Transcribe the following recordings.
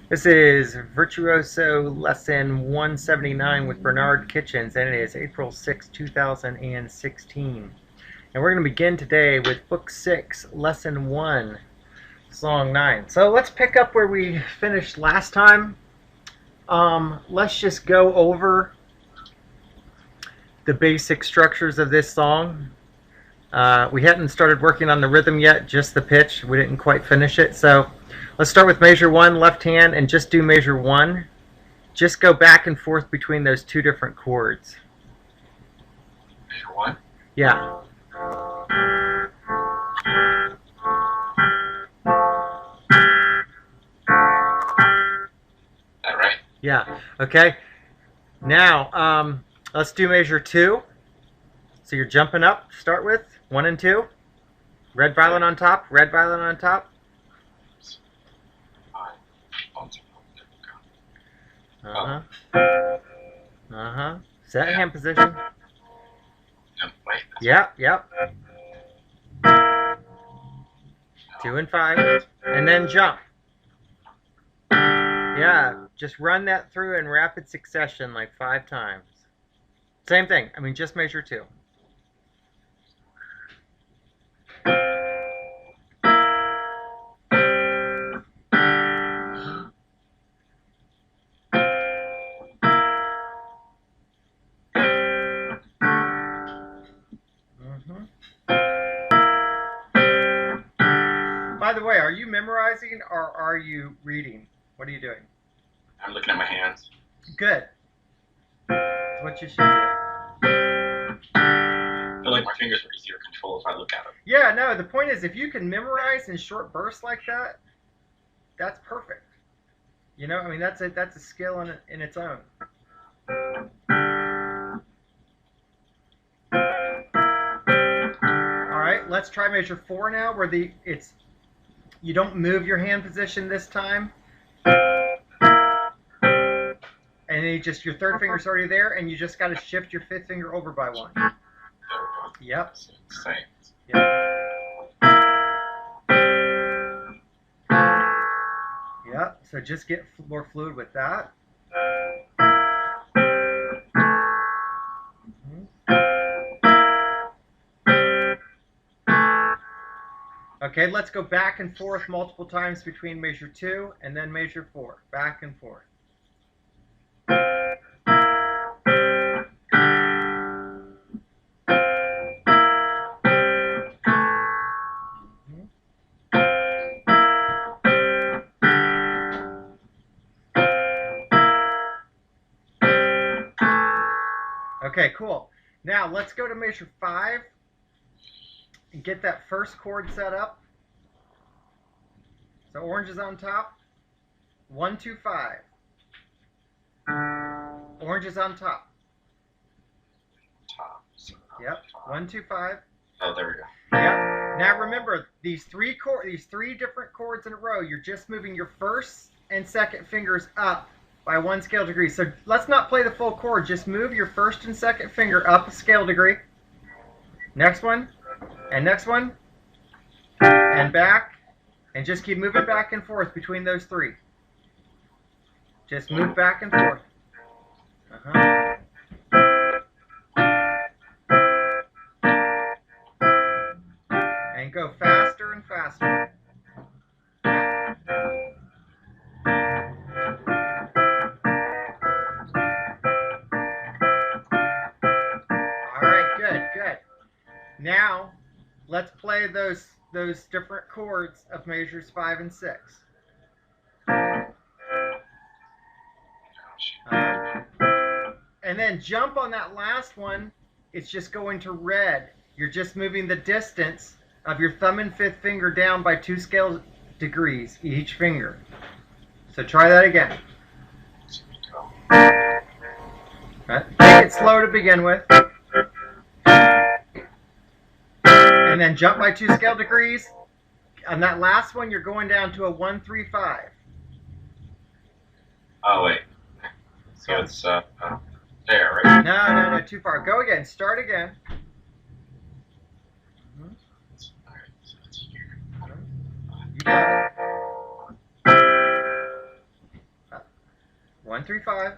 This is Virtuoso Lesson 179 with Bernard Kitchens, and it is April 6, 2016. And we're going to begin today with Book 6, Lesson 1, Song 9. So let's pick up where we finished last time. Let's just go over the basic structures of this song. We hadn't started working on the rhythm yet, just the pitch. We didn't quite finish it. So let's start with measure 1, left hand, and just do measure 1. Just go back and forth between those two different chords. Measure 1? Yeah. That right? Yeah. Okay. Now, let's do measure 2. So you're jumping up, start with 1 and 2. Red violin on top, red violin on top. Uh-huh. Uh-huh. Set hand position. Yep, yep. 2 and 5. And then jump. Yeah, just run that through in rapid succession like 5 times. Same thing. I mean, just measure 2. By the way, are you memorizing or are you reading? What are you doing? I'm looking at my hands. Good. That's what you should do. I feel like my fingers are easier to control if I look at them. Yeah, no, the point is if you can memorize in short bursts like that, that's perfect. You know, I mean, that's a skill in its own. All right, let's try measure 4 now, where you don't move your hand position this time. And then your third finger's already there, and you just got to shift your 5th finger over by 1. There we go. Yep. Same. Yep. Yep. So just get more fluid with that. Okay, let's go back and forth multiple times between measure 2 and then measure 4. Back and forth. Okay, cool. Now let's go to measure 5 and get that first chord set up. So orange is on top. 1, 2, 5. Orange is on top. Top. Yep. 1, 2, 5. Oh, there we go. Yep. Now remember, these three different chords in a row, you're just moving your first and second fingers up by 1 scale degree. So let's not play the full chord. Just move your first and second finger up a scale degree. Next one, and next one, and back, and just keep moving back and forth between those 3. Just move back and forth. And go faster and faster. All right, good, good. Now, let's play those different chords of measures 5 and 6. And then jump on that last one. It's just going to red. You're just moving the distance of your thumb and 5th finger down by 2 scale degrees each finger. So try that again. Right. Take it slow to begin with. And then jump by 2 scale degrees. On that last one, you're going down to a 1, 3, 5. Oh, wait. So it's there, right? No, too far. Go again. Start again. Alright, so it's here. You got it. 1, 3, 5.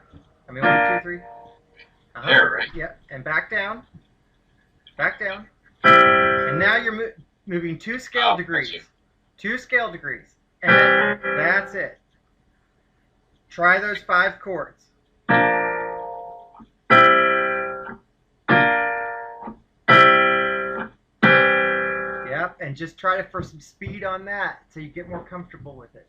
I mean 1, 2, 3. There, right? Yeah, and back down. Back down. And now you're moving 2 scale degrees. 2 scale degrees. And then, that's it. Try those 5 chords. Yep, and just try for some speed on that so you get more comfortable with it.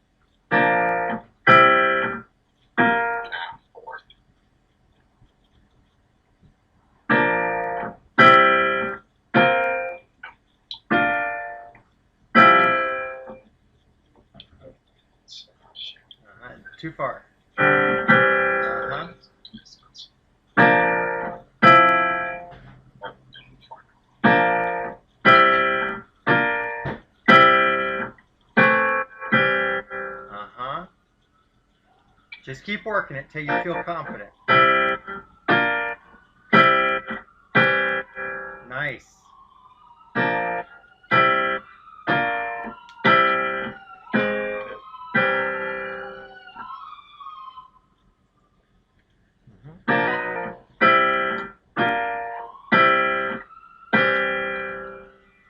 Too far. Just keep working it till you feel confident. Nice.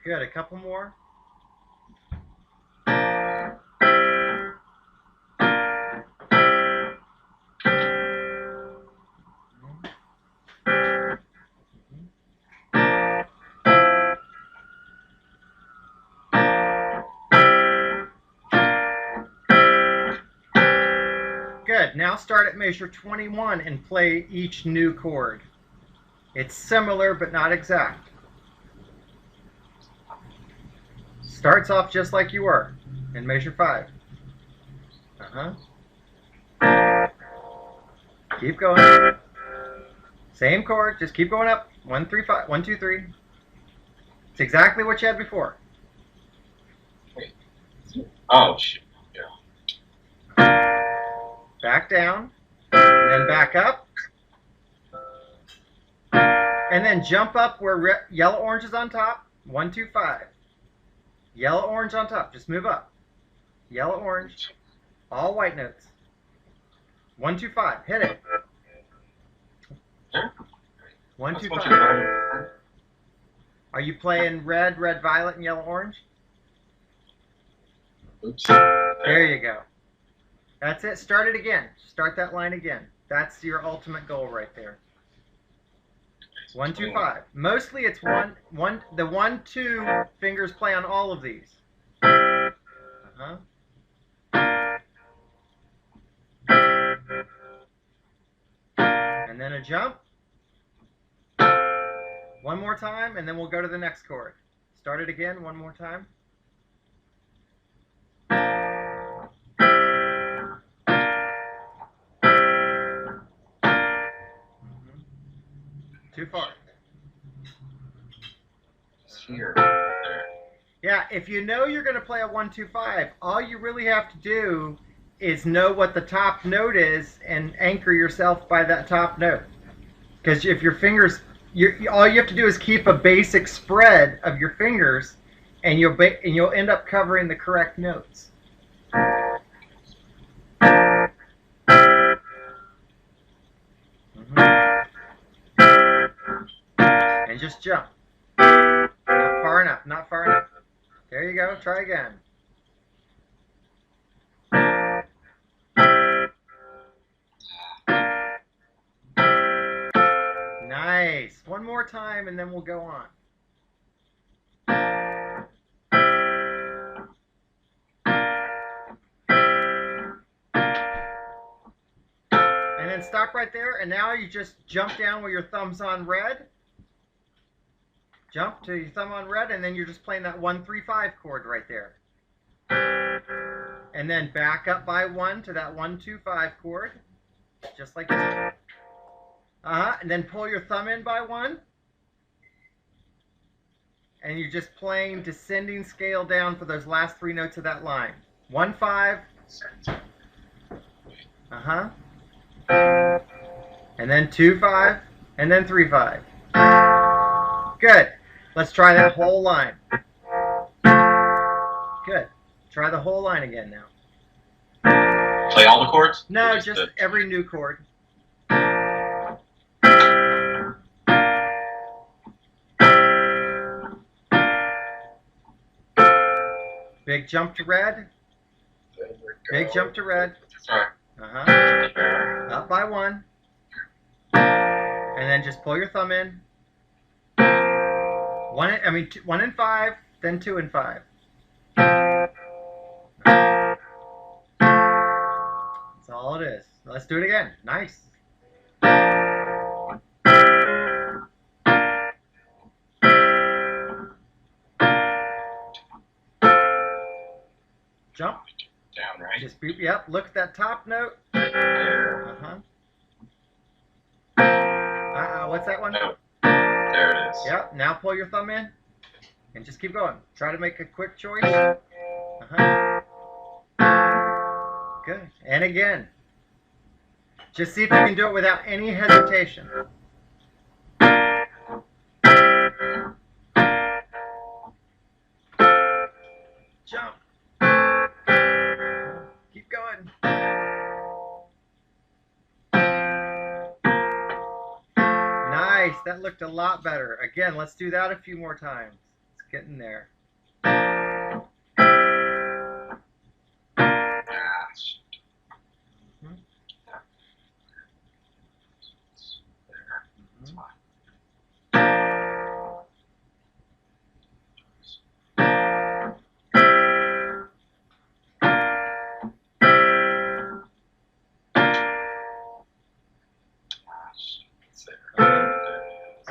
Good, a couple more. Good, now start at measure 21 and play each new chord. It's similar but not exact. Starts off just like you were in measure 5. Keep going. Same chord, just keep going up. 1, 3, 5, 1, 2, 3. It's exactly what you had before. Oh, shit. Yeah. Back down, and then back up. And then jump up where yellow orange is on top. 1, 2, 5. Yellow orange on top. Just move up. Yellow orange. All white notes. 1, 2, 5. Hit it. 1, 2, 5. Are you playing red, red, violet, and yellow, orange? Oops. There you go. That's it. Start it again. Start that line again. That's your ultimate goal right there. 1, 2, 5. Mostly it's the 1, 2 fingers play on all of these. And then a jump. One more time, and then we'll go to the next chord. Start it again one more time. Too far. Here. There. Yeah, if you know you're going to play a 1, 2, 5, all you really have to do is know what the top note is and anchor yourself by that top note. Because if your fingers, all you have to do is keep a basic spread of your fingers, and you'll end up covering the correct notes. And just jump. Not far enough, not far enough. There you go, try again. Nice. One more time and then we'll go on. And then stop right there, and now you just jump down with your thumbs on red. Jump to your thumb on red, and then you're just playing that 1, 3, 5 chord right there. And then back up by 1 to that 1, 2, 5 chord, just like this. And then pull your thumb in by 1. And you're just playing descending scale down for those last 3 notes of that line. 1, 5. And then 2, 5. And then 3, 5. Good. Let's try that whole line. Good. Try the whole line again now. Play all the chords? No, just every new chord. Big jump to red. Big jump to red. Sorry. Up by one. And then just pull your thumb in. One and five, then 2 and 5. That's all it is. Let's do it again. Nice. Jump. Down, right? Just beat, yep, look at that top note. There. What's that one? Oh, there it is. Yep, now pull your thumb in and just keep going. Try to make a quick choice. Good. And again. Just see if you can do it without any hesitation. Jump. Keep going. Nice. That looked a lot better. Again, let's do that a few more times. It's getting there.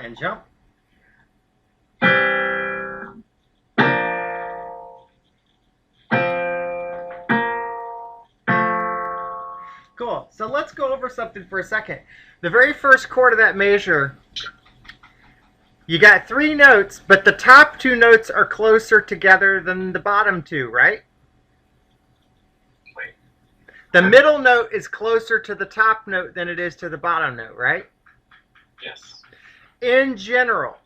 And jump. Cool. So let's go over something for a second. The very first chord of that measure, you got 3 notes, but the top 2 notes are closer together than the bottom 2, right? Wait. The middle note is closer to the top note than it is to the bottom note, right? Yes. In general,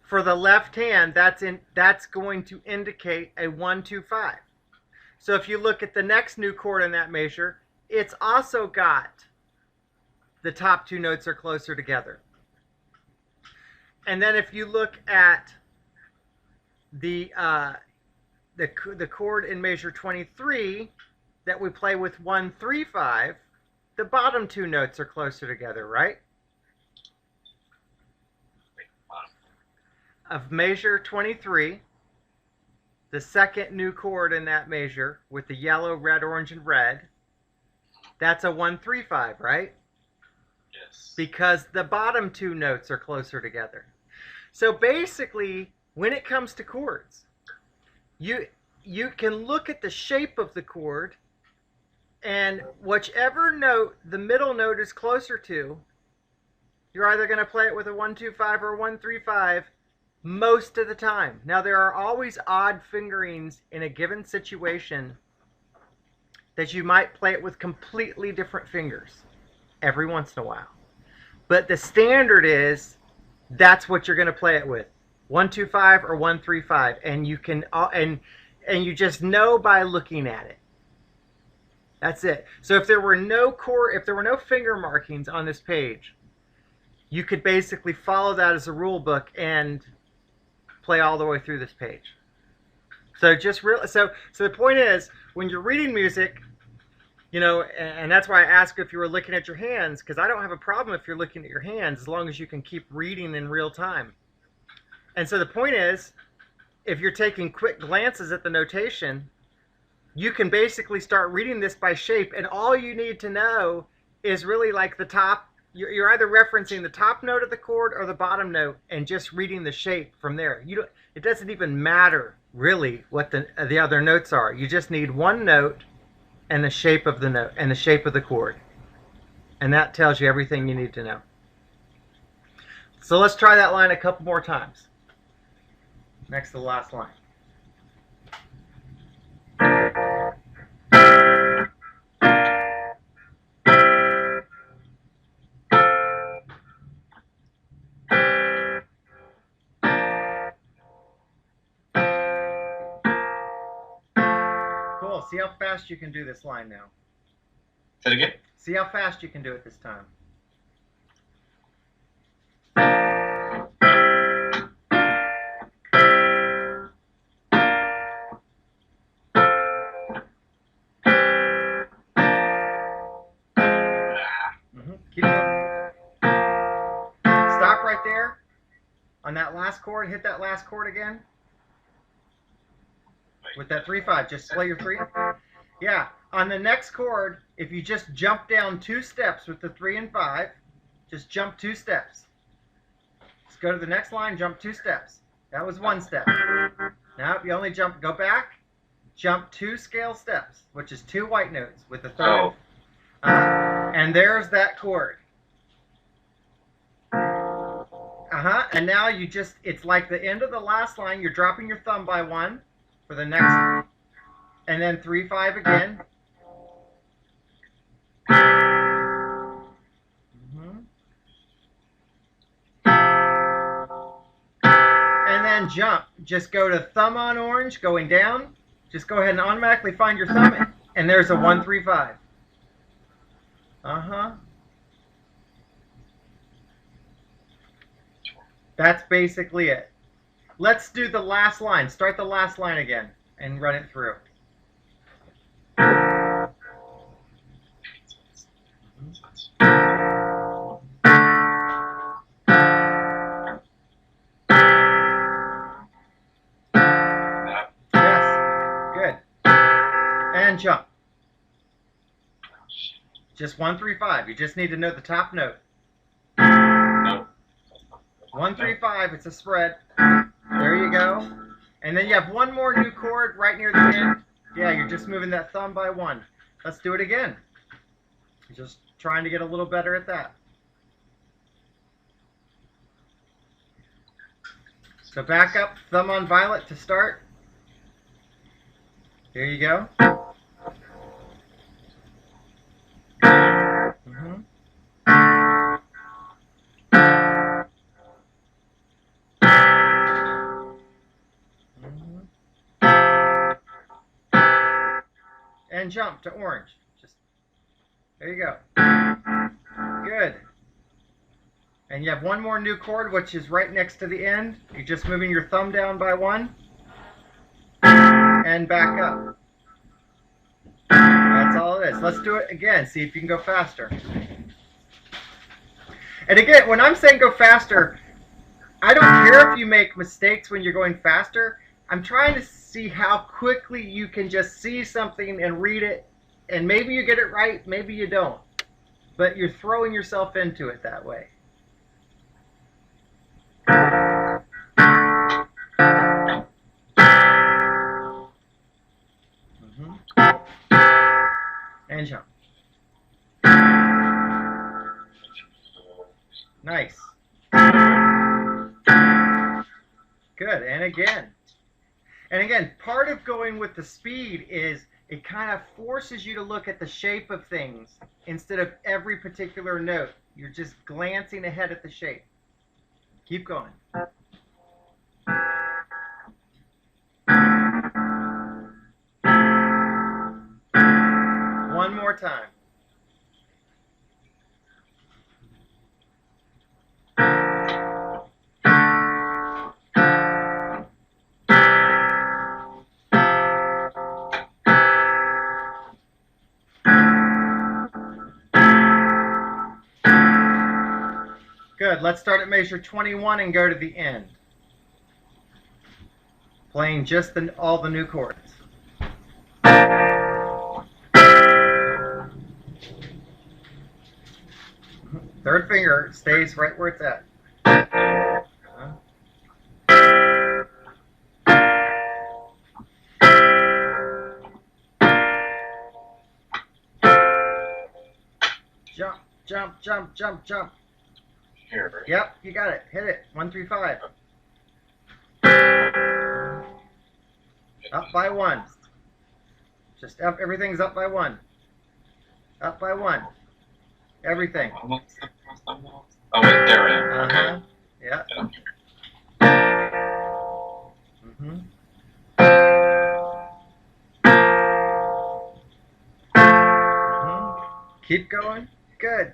for the left hand, that's going to indicate a 1, 2, 5. So if you look at the next new chord in that measure, it's also got the top 2 notes are closer together. And then if you look at the chord in measure 23 that we play with 1, 3, 5, the bottom 2 notes are closer together, right? Of measure 23, the second new chord in that measure with the yellow, red, orange, and red, that's a 1, 3, 5, right? Yes. Because the bottom 2 notes are closer together. So basically, when it comes to chords, you can look at the shape of the chord, and whichever note the middle note is closer to, you're either going to play it with a 1, 2, 5 or a 1, 3, 5 most of the time. Now, there are always odd fingerings in a given situation that you might play it with completely different fingers every once in a while. But the standard is that's what you're going to play it with. 1, 2, 5 or 1, 3, 5. And you can and you just know by looking at it. That's it. So if there were no finger markings on this page, you could basically follow that as a rule book and play all the way through this page. So so the point is, when you're reading music, you know, and that's why I asked if you were looking at your hands, because I don't have a problem if you're looking at your hands as long as you can keep reading in real time. And so the point is, if you're taking quick glances at the notation, you can basically start reading this by shape, and all you need to know is really like the top. You're either referencing the top note of the chord or the bottom note and just reading the shape from there. It doesn't even matter really what the other notes are. You just need one note and the shape of the note and the shape of the chord. And that tells you everything you need to know. So let's try that line a couple more times. Next to the last line. See how fast you can do this line now. Say it again? See how fast you can do it this time. Keep going. Stop right there. On that last chord, hit that last chord again. With that 3-5, just play your 3. Yeah, on the next chord, if you just jump down 2 steps with the 3 and 5, just jump 2 steps. Just go to the next line, jump 2 steps. That was 1 step. Now you only go back, jump 2 scale steps, which is 2 white notes with the 3rd. And there's that chord. And now you just, it's like the end of the last line, you're dropping your thumb by 1 for the next, and then 3-5 again. And then jump. Just go to thumb on orange, going down. Just go ahead and automatically find your thumb, and there's a 1-3-5. That's basically it. Let's do the last line. Start the last line again and run it through. Yes. Good. And jump. Just 1-3-5. You just need to know the top note. 1-3-5. It's a spread. There you go. And then you have one more new chord right near the end. Yeah, you're just moving that thumb by 1. Let's do it again. Just trying to get a little better at that. So back up, thumb on violet to start. Here you go. And jump to orange. Just there you go. Good. And you have one more new chord, which is right next to the end. You're just moving your thumb down by 1 and back up. That's all it is. Let's do it again. See if you can go faster. And again, when I'm saying go faster, I don't care if you make mistakes when you're going faster. I'm trying to see how quickly you can just see something and read it, and maybe you get it right, maybe you don't. But you're throwing yourself into it that way. And jump. Nice. Good, and again. And again, part of going with the speed is it kind of forces you to look at the shape of things instead of every particular note. You're just glancing ahead at the shape. Keep going. One more time. Good. Let's start at measure 21 and go to the end. Playing just all the new chords. Third finger stays right where it's at. Jump, jump, jump, jump, jump. Here. Yep, you got it. Hit it. 1-3-5. Up by 1. Just up. Everything's up by 1. Up by 1. Everything. Oh, wait, there I am. Yeah. Keep going. Good.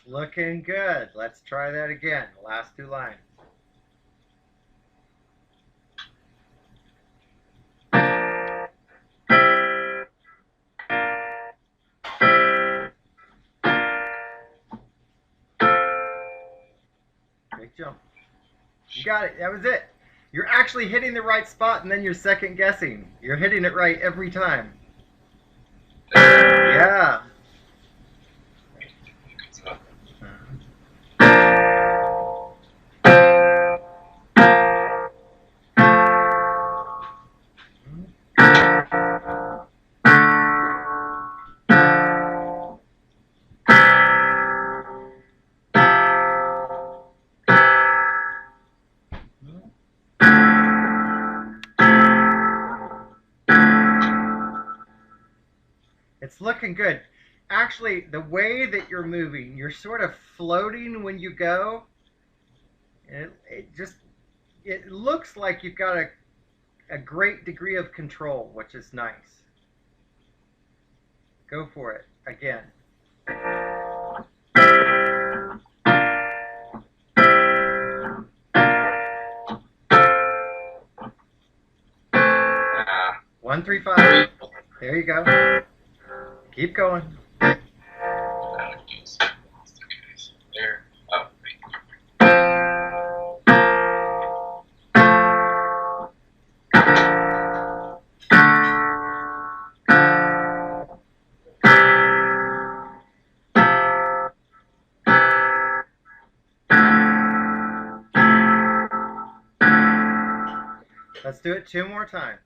Looking good. Let's try that again. Last two lines. Big jump. You got it. That was it. You're actually hitting the right spot, and then you're second guessing. You're hitting it right every time. Yeah. It's looking good. Actually, the way that you're moving, you're sort of floating when you go. And it looks like you've got a great degree of control, which is nice. Go for it again. One, 3, 5. There you go. Keep going. There. Oh, Let's do it 2 more times.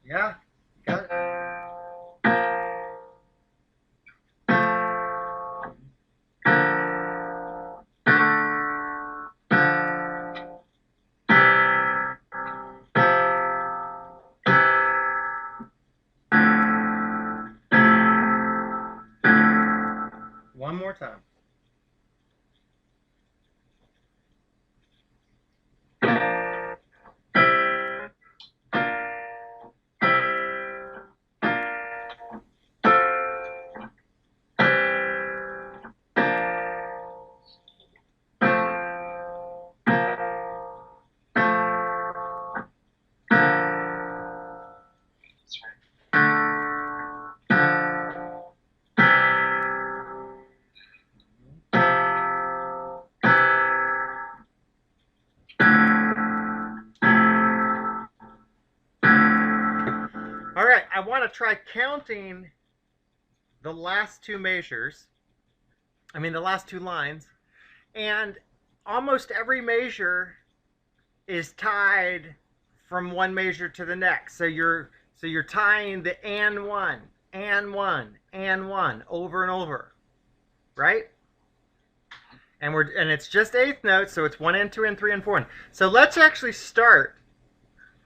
Yeah, got it. One more time. that's right. All right, I want to try counting the last 2 measures. The last 2 lines. And almost every measure is tied from one measure to the next. So you're tying the and one, and one, and one over and over, right? And it's just eighth notes, so it's 1 and 2 and 3 and 4. And so let's actually start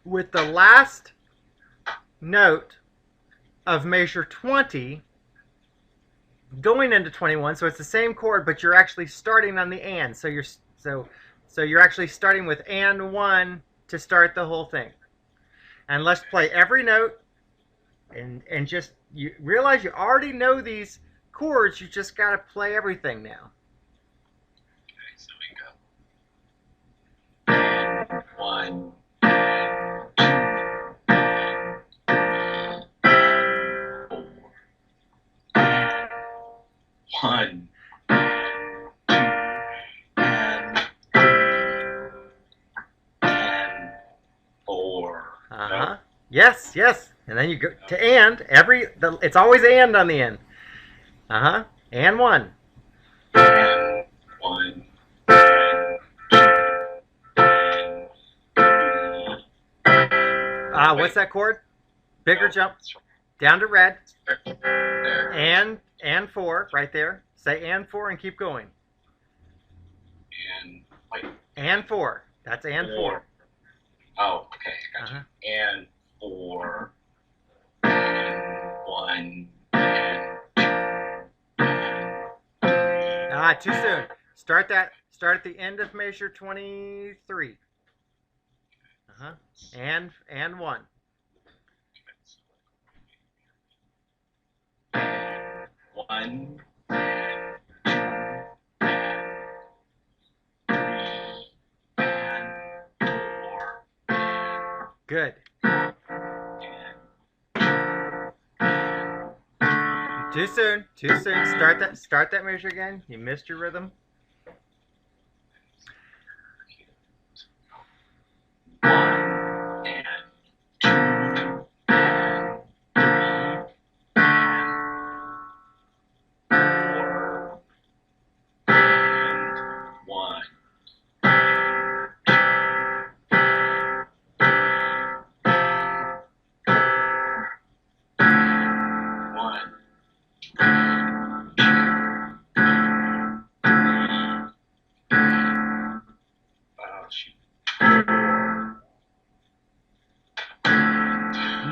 with the last note of measure 20 going into 21. So it's the same chord, but you're actually starting on the and. So you're actually starting with and 1 to start the whole thing. And let's play every note, and just you realize you already know these chords. You just got to play everything now. Okay, so we go. And 1, and 2, and 1, and 2, and 3, and 4. Uh-huh. Yes, yes. And then you go to and. It's always and on the end. Uh-huh. And 1. And 1, and 2, and What's that chord? Bigger No, jump. it's Down to red. there. And 4 right there. Say and 4 and keep going. And wait. And 4. That's and 4. Oh, okay, I got you. And 4. And 1. And 2. Too soon. Start at the end of measure 23. And 1. 1. Good. Too soon. Too soon. Start that measure again. You missed your rhythm. 1 and 2 and 3 and 4 and 1. Oh, shoot.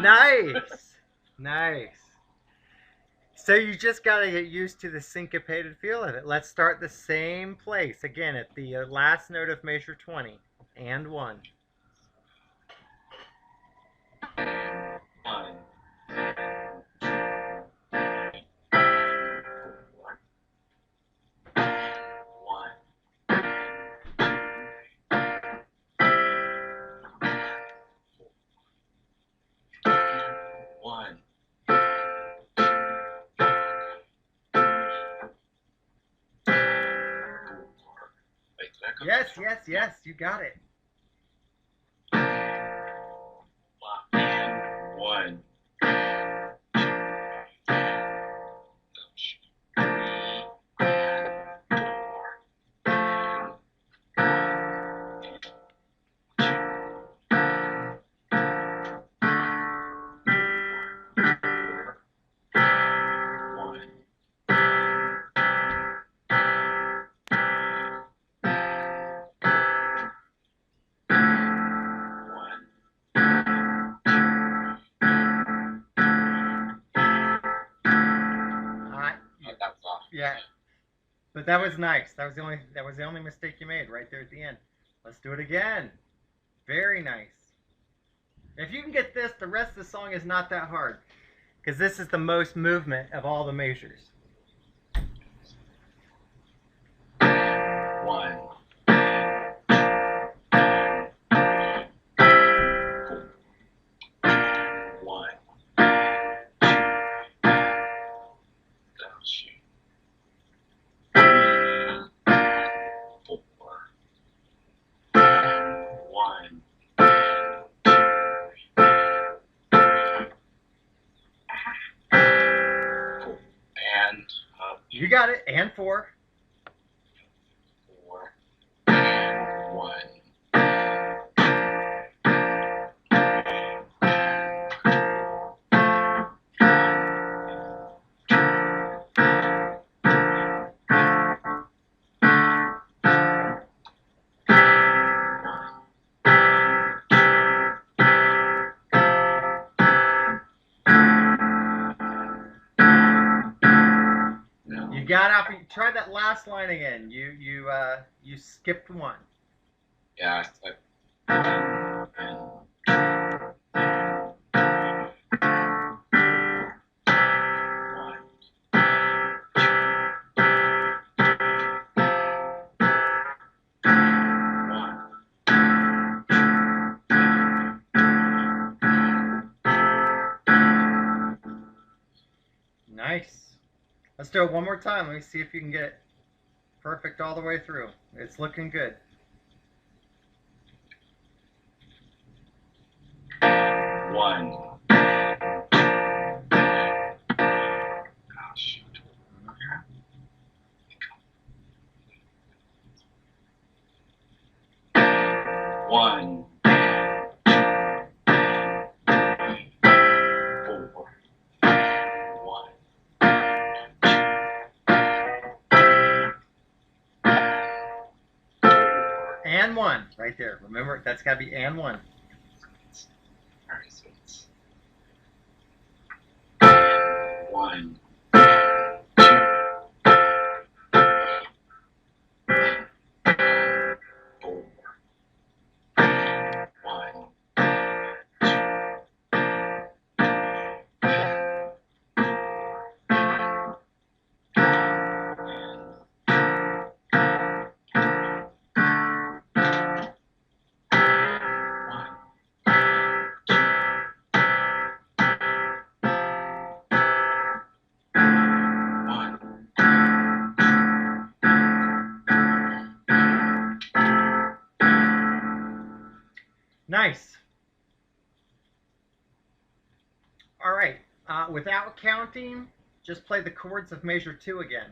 Nice. Nice. So you just got to get used to the syncopated feel of it. Let's start the same place again at the last note of measure 20 and 1. 1. 1. Wait, did that go Yes, too short? yes, you got it. And 1. Yeah, but that was nice. That was the only mistake you made right there at the end. Let's do it again. Very nice. If you can get this, the rest of the song is not that hard, because this is the most movement of all the measures. 1. 1. Oh, shoot. 4. 1. And You got it. And 4. 4 and 1. You got out. Try that last line again. You skipped 1. Yeah, Nice. Let's do it one more time. Let me see if you can get it perfect all the way through. It's looking good. 1. Shoot. 1. and 1 right there. Remember, that's got to be and 1. All right, so it's 1, 4, 1, 1. Nice. All right. Without counting, just play the chords of measure 2 again.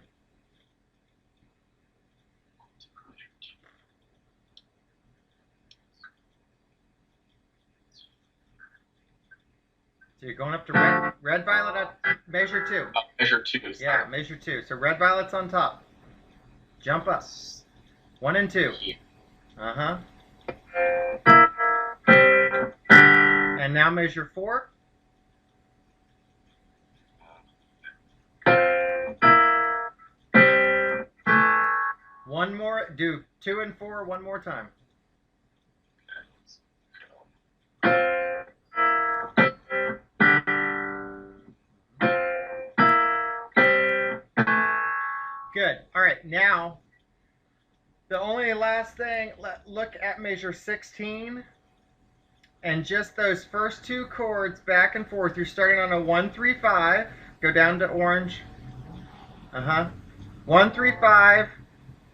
So you're going up to red violet at measure 2. Measure 2. Yeah, measure 2. So red violet's on top. Jump up. 1 and 2. Uh-huh. And now measure 4. One more. Do 2 and 4 one more time. Good. All right. Now, the only last thing, look at measure 16. And just those first 2 chords back and forth. You're starting on a 1, 3, 5. Go down to orange. 1, 3, 5.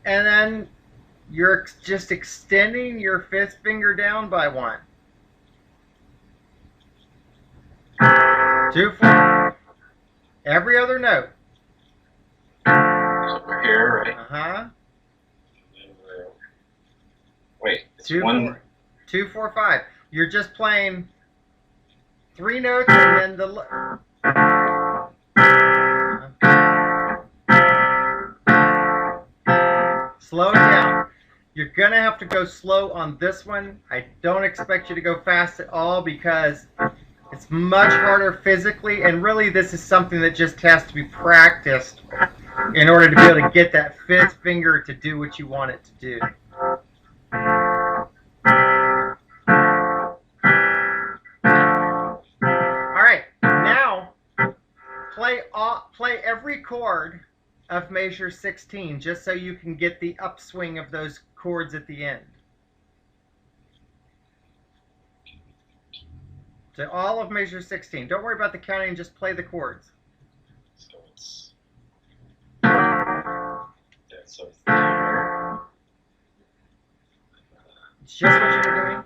And then you're just extending your 5th finger down by 1. 2, 4. Every other note. Over here, right? Wait, it's 2, 1. 4, 2, 4, 5. You're just playing 3 notes and then the. Slow it down. You're going to have to go slow on this one. I don't expect you to go fast at all because it's much harder physically, and really this is something that just has to be practiced in order to be able to get that 5th finger to do what you want it to do. Alright, now play every chord of measure 16 just so you can get the upswing of those chords at the end. So all of measure 16. Don't worry about the counting, just play the chords. So it's. Yeah, so it's there. It's just what you were doing.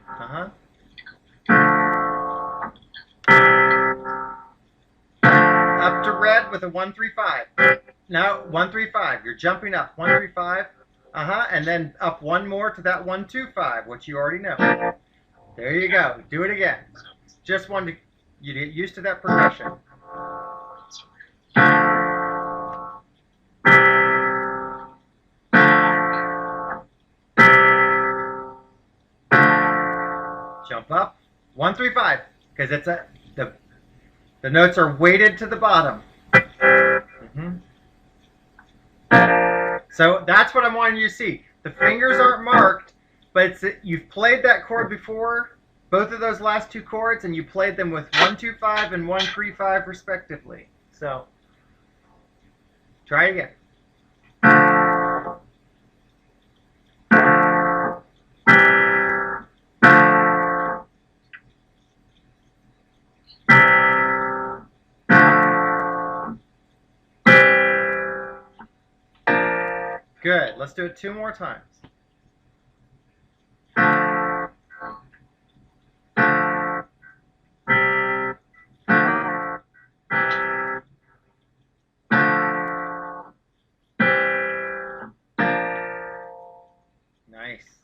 Up to red with a 1, 3, 5. Now 1, 3, 5. You're jumping up 1, 3, 5. And then up 1 more to that 1, 2, 5, which you already know. There you go. Do it again. Just wanted you to get used to that progression. Jump up 1, 3, 5, because it's the notes are weighted to the bottom. So that's what I'm wanting you to see. The fingers aren't marked, but you've played that chord before, both of those last 2 chords, and you played them with 1, 2, 5 and 1, 3, 5 respectively. So try it again. Good. Let's do it 2 more times. Nice.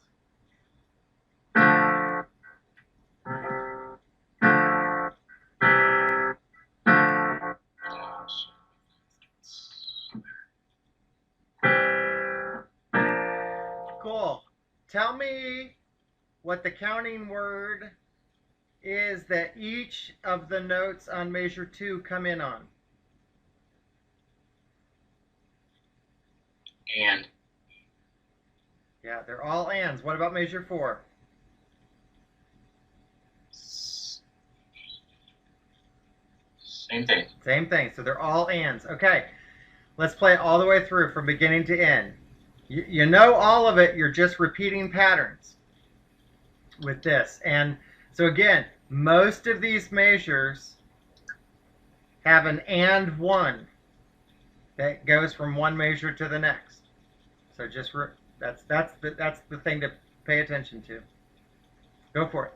tell me what the counting word is that each of the notes on measure 2 come in on. And. Yeah, they're all ands. What about measure 4? Same thing. Same thing. So they're all ands. Okay, let's play it all the way through from beginning to end. You know all of it. You're just repeating patterns with this. And so again, most of these measures have an and one that goes from one measure to the next. So just that's the thing to pay attention to. Go for it.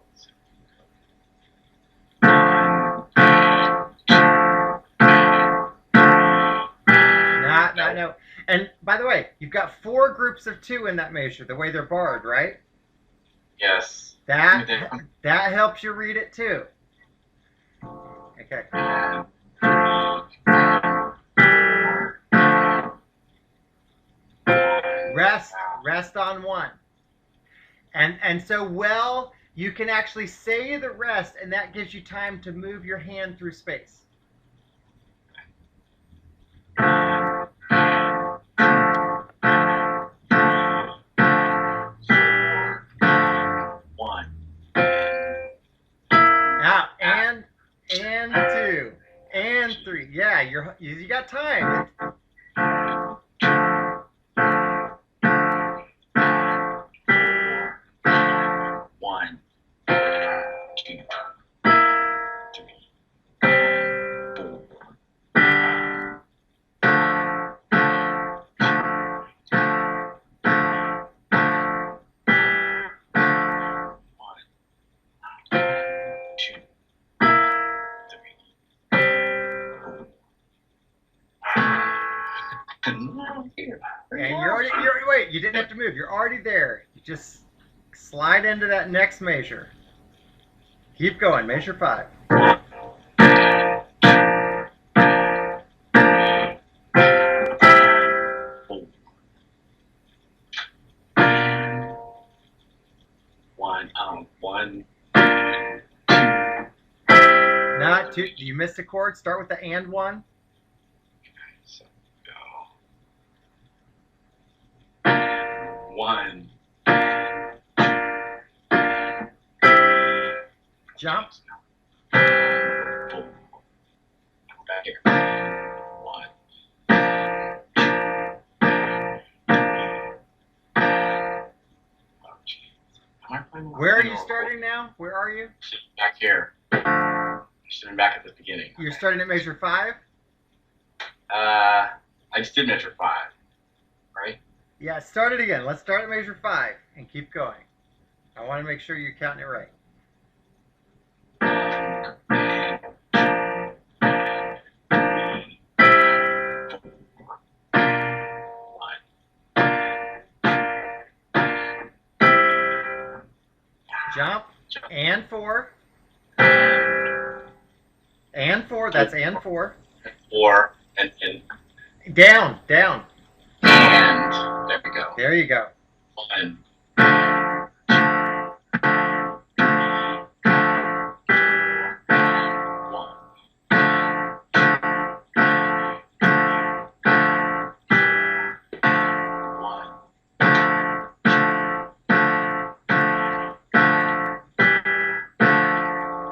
No. And by the way, you've got 4 groups of 2 in that measure, the way they're barred, right? Yes. That helps you read it too. Okay. Rest on 1. And so well, you can actually say the rest, and that gives you time to move your hand through space. Now, and 2, and 3. Yeah, you got time. And wait, you didn't have to move. You're already there. You just slide into that next measure. Keep going. Measure 5. One. Not 2. You missed a chord. Start with the and 1. So go. 1. Jump. Boom. Back here. 1. Where are you starting now? Where are you? Back here. Sitting back at the beginning. You're starting at measure 5? I just did measure 5, right? Yeah, start it again. Let's start at measure 5 and keep going. I want to make sure you're counting it right. Jump. And 4. And 4. That's and 4. 4 and down. And there we go. There you go. 1.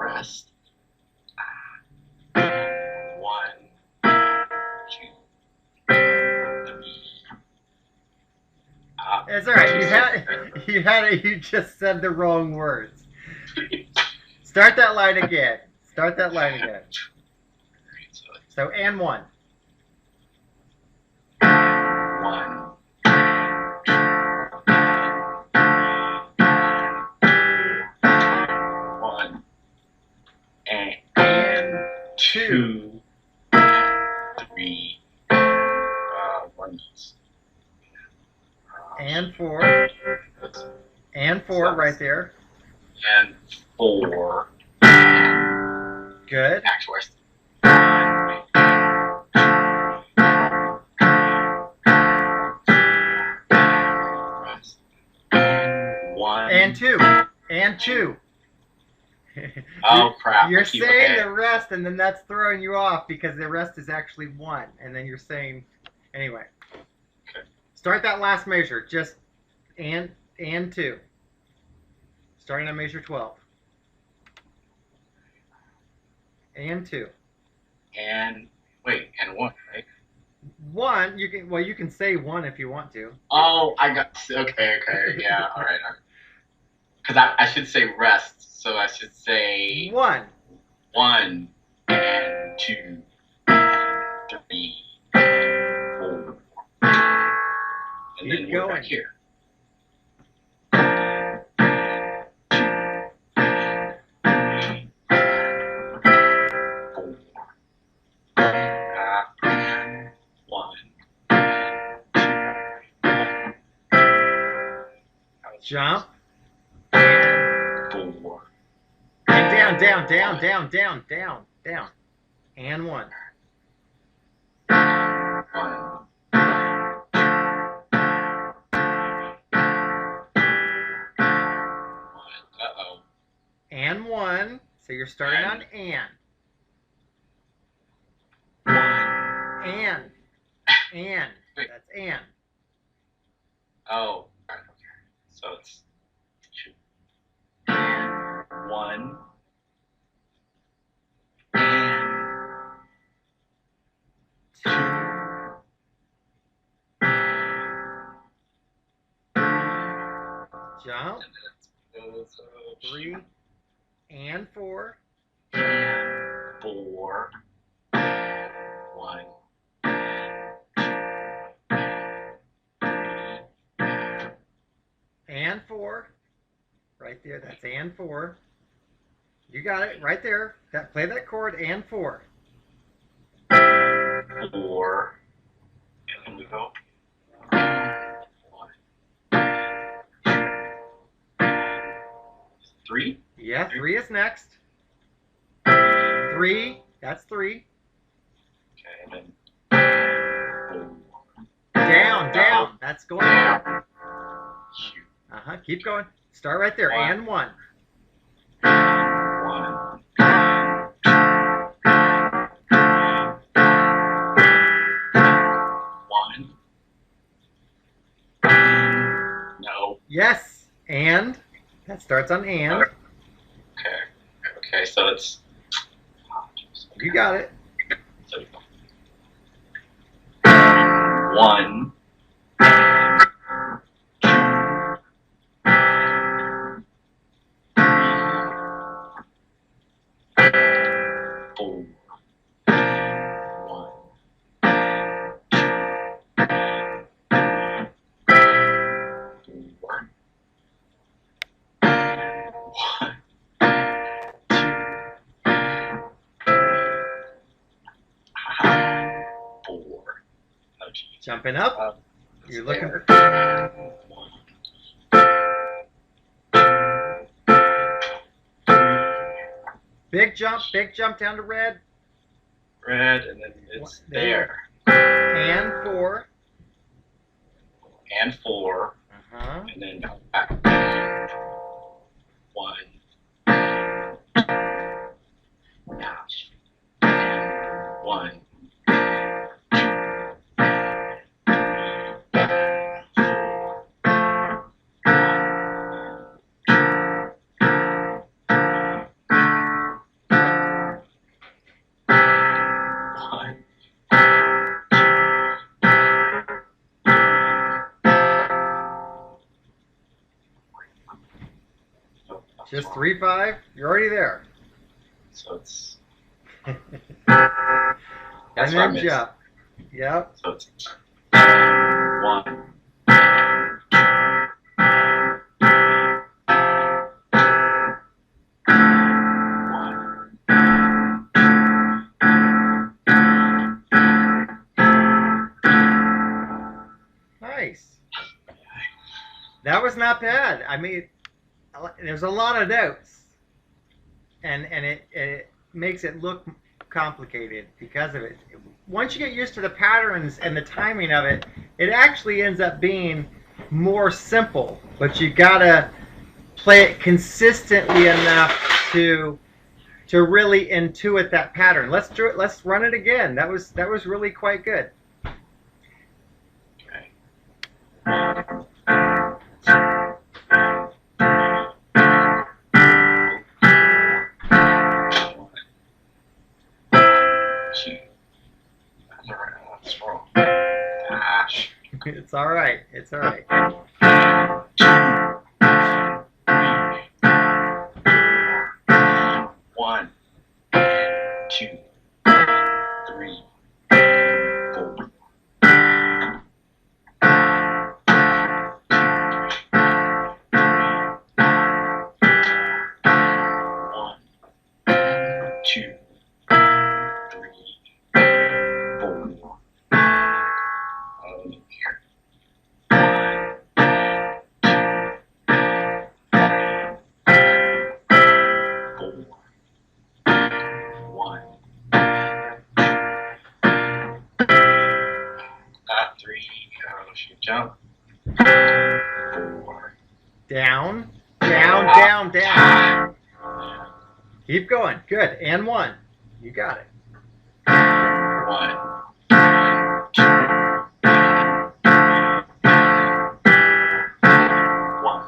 Rest. 1, 2, 3. It's all right. You had it. You just said the wrong words. Start that line again. So and 1. 1. 1. And 2. 3. 1. And 4. And 4 right there. And 4. Good. Back to rest. Rest. And 2. And 2. Oh, crap. You're Okay. saying the rest, and then that's throwing you off because the rest is actually 1. And then you're saying, anyway. Okay. Start that last measure. Just and 2. Starting on measure 12. And 2. And, wait, and 1, right? 1, you can say 1 if you want to. Oh, I got, okay, yeah, all right. Because I should say rest, so I should say 1. 1, and 2, and 3, 4. And then we're back here. Jump. 4. And down. And 1. 1. Uh-oh. And 1. So you're starting on and. 1. And. That's and. Oh. Okay. So it's 2. And 1. And 2. Jump. And then it's 3. And 4. And 4. 1. And 4. Right there. That's and 4. You got it right there. Play that chord and 4. 4. And then we go. 3? Yeah, 3 is next. 3. That's 3. Okay, and then 4. Down. That's going down. Shoot. Keep going. Start right there. 1. And 1. 1. No. Yes. And. That starts on and. Okay, so it's... You got it. So 1. 4. 1. 4. 1. 4. Oh, geez. Jumping up. You're looking for. Big jump down to red. Red, and then it's there. And 4. And 4. And then back. 1. Ouch. 1. 1. Just 3, 5. You're already there. So it's. And That's what I then missed. jump. Yep. So it's 1. Nice. That was not bad. I mean, there's a lot of notes, and it makes it look complicated because of it. Once you get used to the patterns and the timing of it, it actually ends up being more simple. But you gotta play play it consistently enough to really intuit that pattern. Let's do it. Let's run it again. That was really quite good. Okay. 2. That's wrong. Gosh. It's all right. It's all right. 1, 2, 3, 4. 1, 2, 3, 4. Here. 1, 3. Oh, shoot, jump. 4. Down, down, down, down. Keep going. Good. And 1. You got it. 1, 2, 1.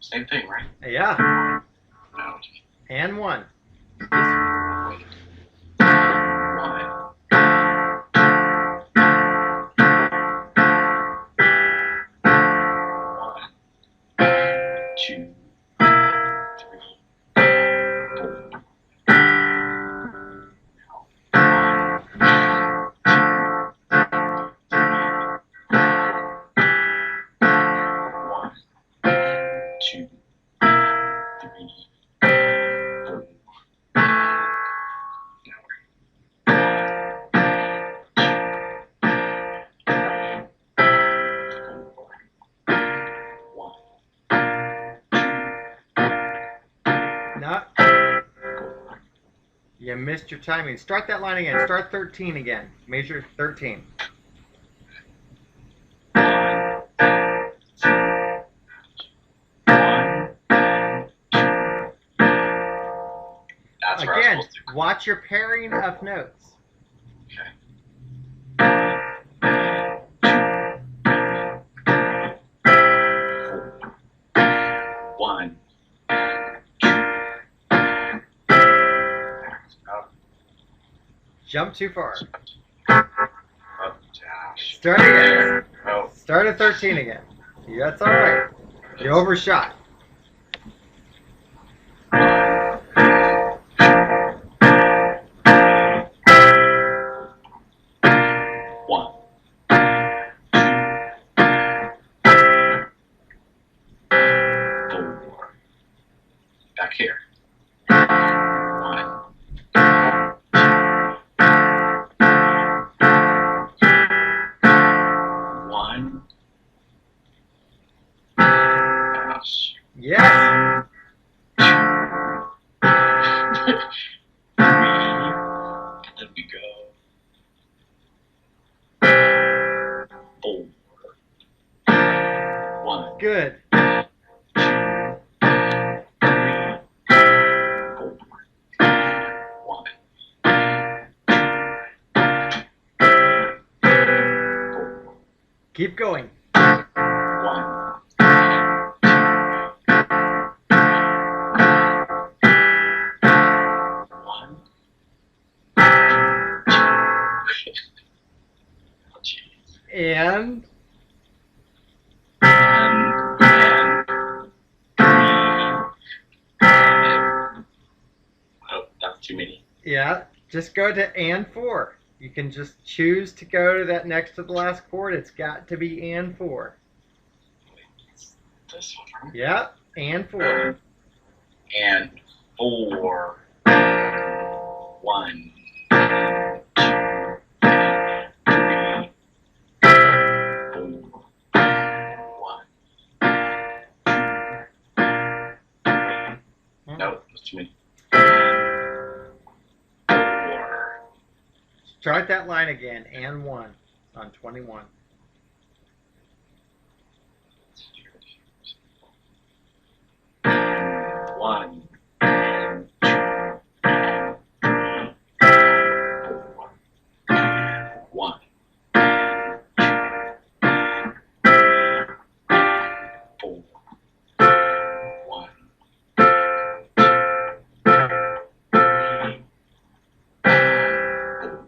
Same thing, right? Yeah. No. And 1. 1, 2, 3, 4. 1, 2, 3, 4. No. You missed your timing. Start that line again. Start 13 again. Measure 13. That's where Again, I was supposed to. watch your pairing of notes. Okay. 1, 2. Jump too far. Oh, gosh. Start again. Oh. Start at 13 again. Yeah, that's all right. You overshot. 1, 4. Back here. 1, 1. Gosh. Yes. 2. 3. And then we go. 4. 1. Good. 2, 3, 4. 1. 4. Keep going. 1. 1. Jeez. And Oh, that's too many. yeah, just go to and 4. You can just choose to go to that next to the last chord. It's got to be and 4. It's this one, right? Yep, and 4. And 4. 1, 2, 3, 4. 1. Nope, that's too many. 4. Start that line again. And 1. on 21. One. One. Four. One.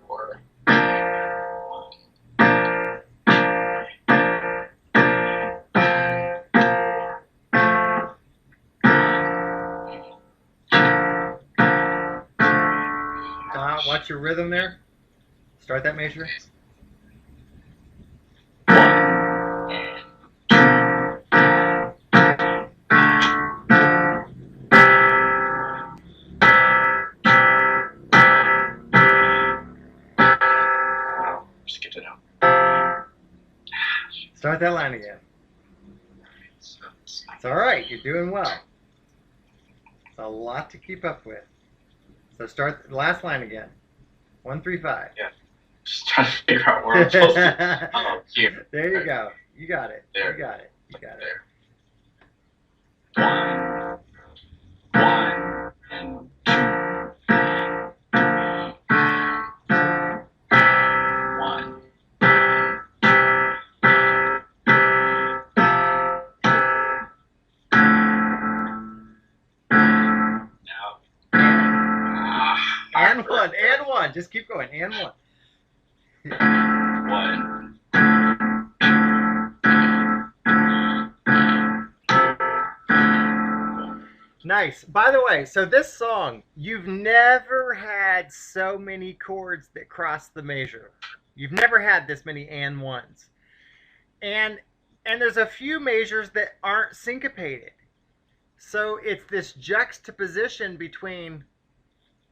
Four. Watch your rhythm there. Start that measure. Skip it out. Start that line again. It's all right. You're doing well. It's a lot to keep up with. So start the last line again. 1, 3, 5. Yeah. Just trying to figure out where I'm supposed to. Oh, here. There you go. You got it. There. You got it. You got it. There. One and two. One. Now. And one. Just keep going. And one. One. Nice. By the way, so this song, you've never had so many chords that cross the measure. You've never had this many and ones. And there's a few measures that aren't syncopated. So it's this juxtaposition between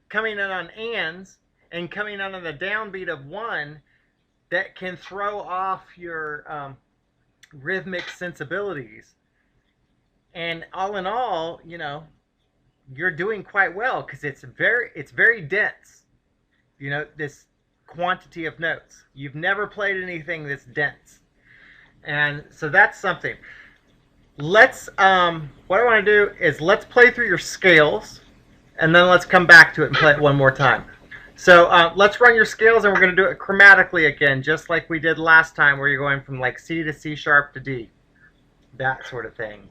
coming in on ands and coming in on the downbeat of one that can throw off your rhythmic sensibilities. And all in all, you know, you're doing quite well because it's very dense. You know, this quantity of notes. You've never played anything this dense. And so that's something. Let's what I want to do is let's play through your scales and then let's come back to it and play it one more time. So let's run your scales and we're going to do it chromatically again, just like we did last time where you're going from like C to C sharp to D. That sort of thing.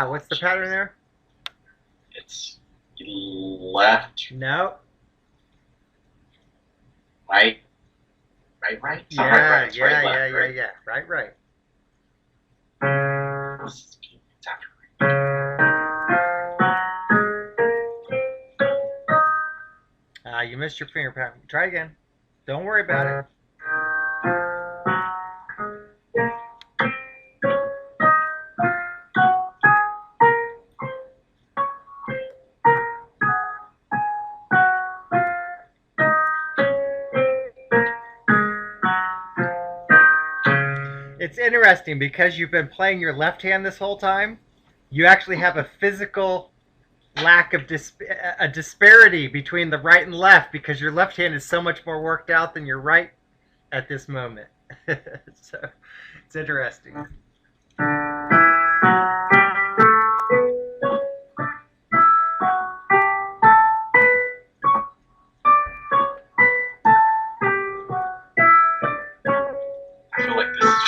What's the pattern there? It's left. No. Right. Right. It's Yeah, not right. It's yeah, right, yeah, left, yeah, right. yeah. Right. It's after right. You missed your finger pattern. Try again. Don't worry about it. It's interesting because you've been playing your left hand this whole time. You actually have a physical lack of a disparity between the right and left because your left hand is so much more worked out than your right at this moment. So it's interesting.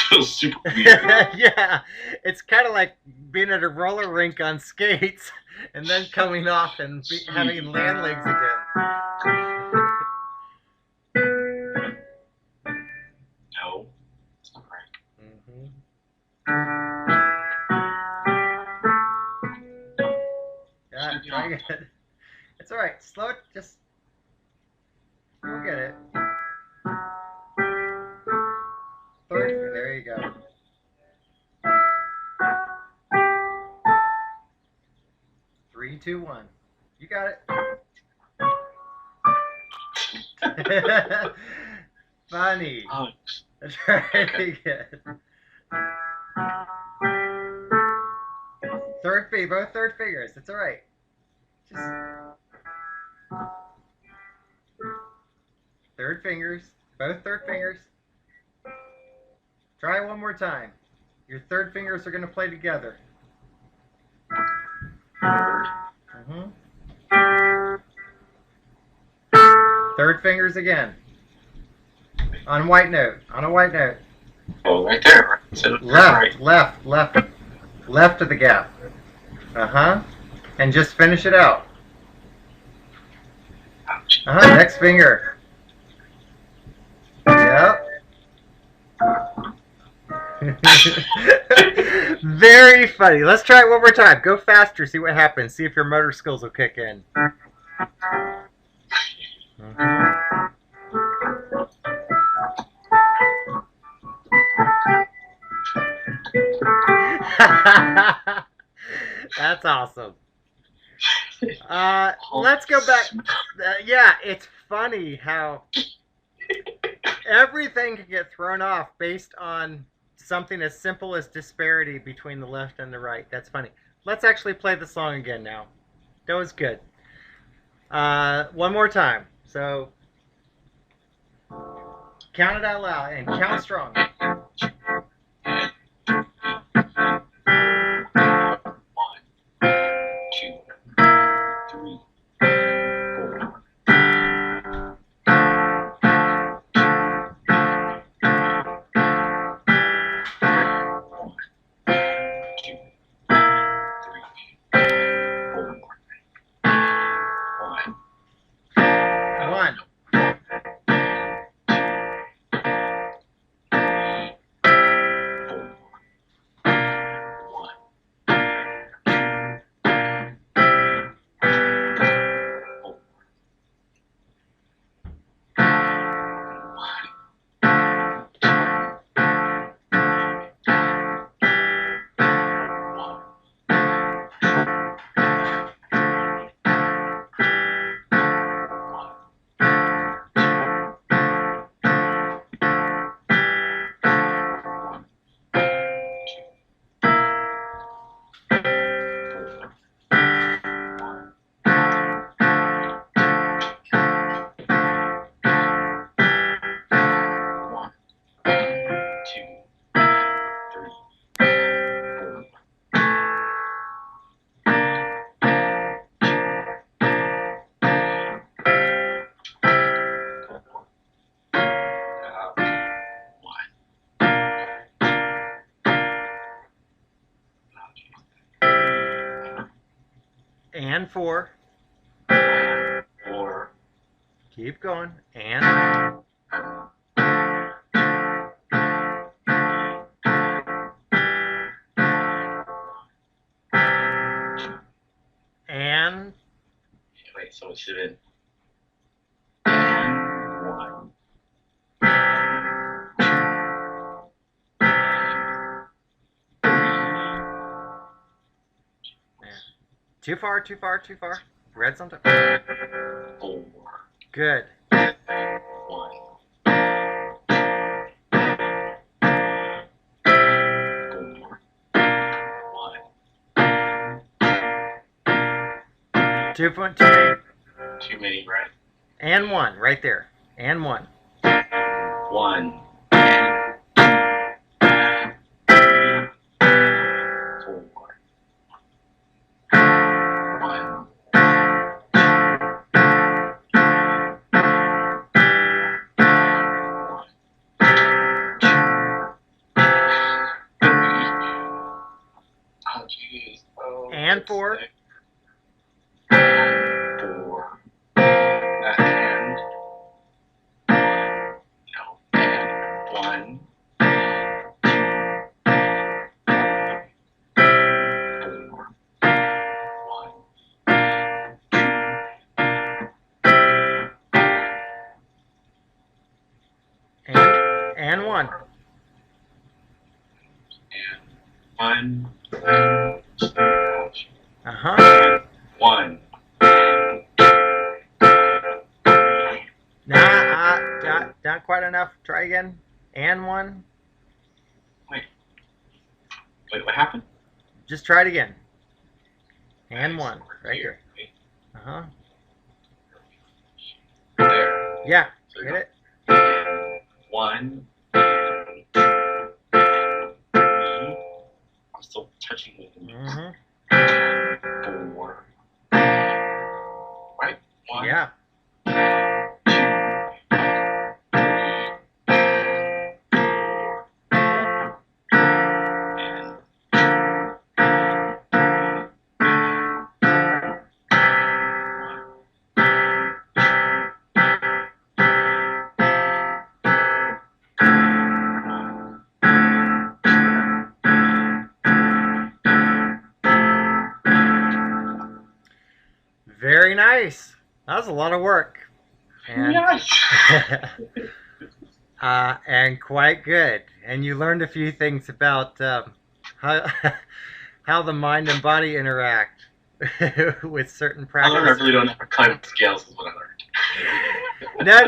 Feels super weird. Yeah, it's kind of like being at a roller rink on skates and then coming off and having land legs again. No, it's not right. Yeah, try again. It's all right. Slow it. Just we'll get it. There you go. Three, two, one. You got it. Funny. Oh, That's very okay. good. Both third fingers. It's all right. Just third fingers. Both third fingers. Try it one more time. Your third fingers are going to play together. Third. Mm-hmm. Third fingers again. On a white note. On a white note. Oh, right there. So Left, right. left of the gap. Uh-huh. And just finish it out. Ouch. Uh-huh. Next finger. Yep. Very funny. Let's try it one more time. Go faster. See what happens. See if your motor skills will kick in. Mm-hmm. That's awesome. Let's go back. Yeah, it's funny how everything can get thrown off based on something as simple as disparity between the left and the right. That's funny. Let's actually play the song again now. That was good. One more time. So count it out loud and count strong. 1. And 4. 4. Keep going. And. And. Wait, so it should have been. And 1. Too far, too far, too far. Read something. 4. Good. 1. Too many. Too many, right? And 1, right there. And 1. 1. 4. 4. And. No. And 1. 4. 1. And 1. And 1. Uh-huh. 1. Now Not quite enough. Try again. And one. Wait, what happened? Just try it again. And Okay, one. so we're Right here. here. Uh-huh. There. Yeah. So we Get go. it? And 1, and 2, and 3. I'm still touching with the knees. Mm-hmm. 4. Right? 1. Yeah. 4. Very nice. That was a lot of work. And, Nice. and quite good. And you learned a few things about how, how the mind and body interact with certain I practices. really don't have a climb scales is what I learned. No,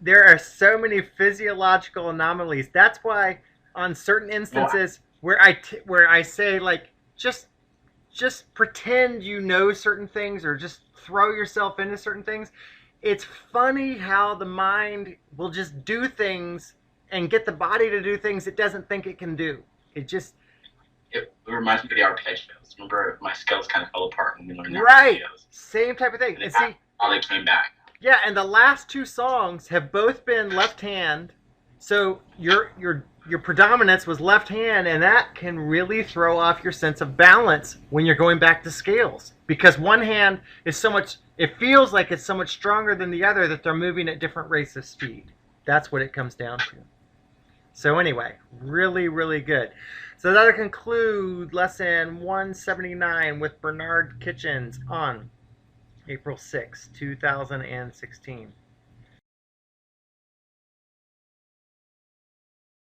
there are so many physiological anomalies. That's why on certain instances where I say like just pretend you know certain things or just throw yourself into certain things. It's funny how the mind will just do things and get the body to do things it doesn't think it can do. It reminds me of the arpeggios. Remember, my scales kind of fell apart when we learned the Right. arpeggios. Same type of thing. And And see, how they came back. yeah, and the last two songs have both been left hand, so your predominance was left hand, and that can really throw off your sense of balance when you're going back to scales, because one hand is so much, it feels like it's so much stronger than the other that they're moving at different rates of speed. That's what it comes down to. So anyway, really, really good. So that'll conclude lesson 179 with Bernard Kitchens on April 6, 2016.